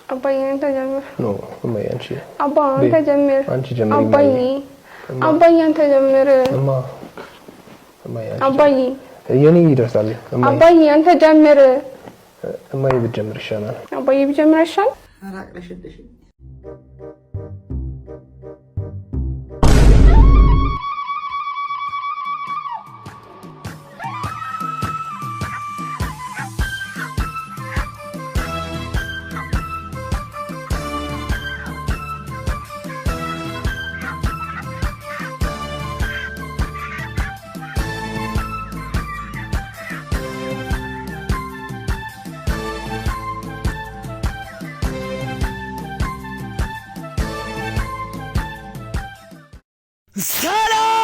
አባዬ አንተ ጀምር ኖ እማዬ አንቺ አባ አንተ ጀምር አንቺ ጀምሪ አባዬ አንተ ጀምር እማዬ አባዬ የኔ ይደርሳል አባዬ አንተ ጀምር እማዬ ብትጀምር ይሻላል አባዬ ብጀምር ይሻላል አራቅለሽልሽ ሰላም